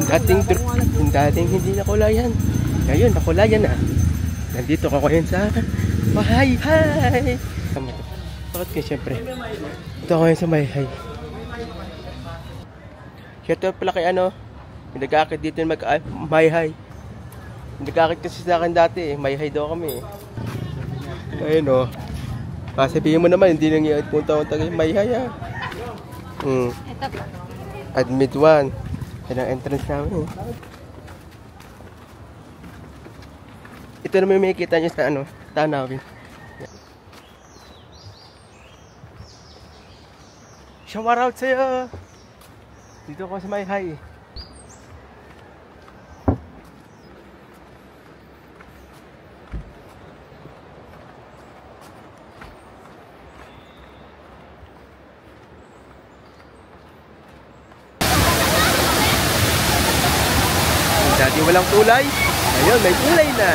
Yung dating hindi nakulayan. Ngayon, nakulayan na. Nandito ako ngayon sa Mahayhay. Bakit kayo siyempre? Ito ako ngayon sa Mahayhay. Shoutout pala kay ano, yung nag-aakit dito yung Mahayhay. Nag-aakit kasi sa akin dati eh, Mahayhay daw kami eh. Ayun o. Sabihin mo naman, hindi nang punta-punta kayo Mahayhay ah. Admit 1. Yan ang entrance namin eh. Ito naman may makikita nyo sa ano, tanawin. Shout out sa'yo! Dito ako sa Mahayhay. Dati walang kulay, ngayon may kulay na.